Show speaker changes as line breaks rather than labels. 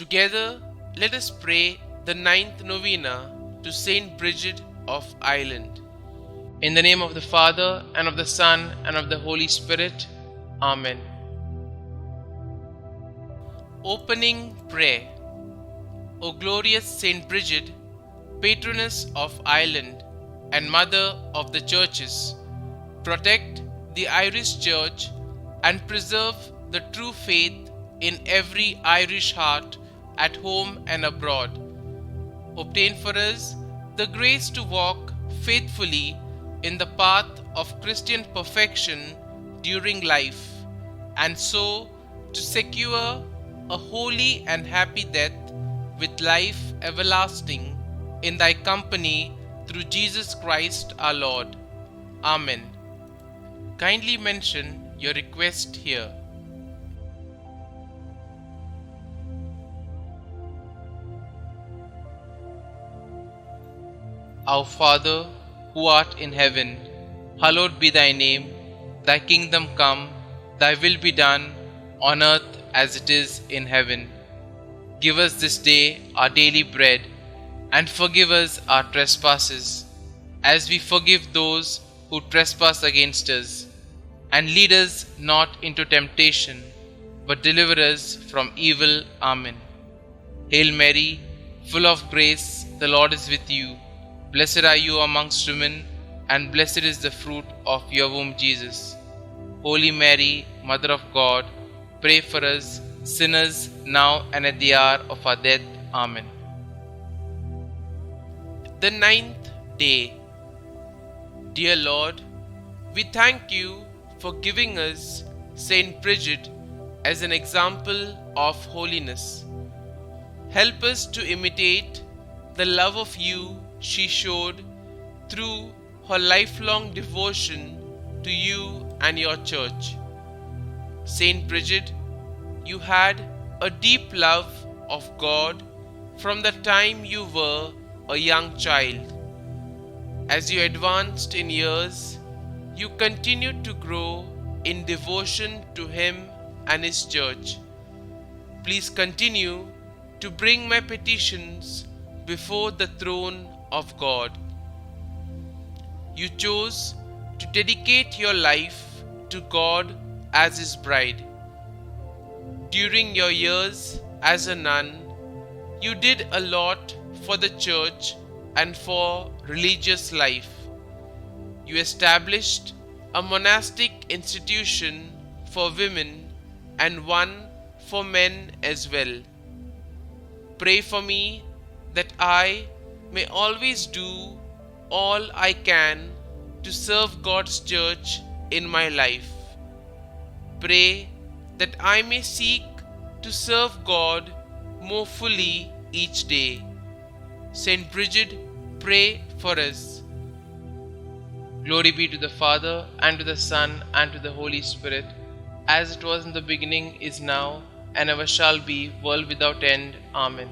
Together, let us pray the ninth novena to St Brigid of Ireland. In the name of the Father, and of the Son, and of the Holy Spirit. Amen. Opening Prayer. O glorious St Brigid, patroness of Ireland and mother of the churches, protect the Irish Church and preserve the true faith in every Irish heart at home and abroad. Obtain for us the grace to walk faithfully in the path of Christian perfection during life, and so to secure a holy and happy death with life everlasting in thy company through Jesus Christ our Lord. Amen. Kindly mention your request here. Our Father, who art in heaven, hallowed be thy name. Thy kingdom come, thy will be done, on earth as it is in heaven. Give us this day our daily bread, and forgive us our trespasses, as we forgive those who trespass against us. And lead us not into temptation, but deliver us from evil. Amen. Hail Mary, full of grace, the Lord is with you. Blessed are you amongst women, and blessed is the fruit of your womb, Jesus. Holy Mary, Mother of God, pray for us sinners now and at the hour of our death. Amen. The ninth day. Dear Lord, we thank you for giving us St. Brigid as an example of holiness. Help us to imitate the love of you she showed through her lifelong devotion to you and your church. St. Brigid, you had a deep love of God from the time you were a young child. As you advanced in years, you continued to grow in devotion to Him and His church. Please continue to bring my petitions before the throne of God. You chose to dedicate your life to God as His bride. During your years as a nun, you did a lot for the church and for religious life. You established a monastic institution for women and one for men as well. Pray for me that I may always do all I can to serve God's church in my life. Pray that I may seek to serve God more fully each day. St. Brigid, pray for us. Glory be to the Father, and to the Son, and to the Holy Spirit, as it was in the beginning, is now, and ever shall be, world without end. Amen.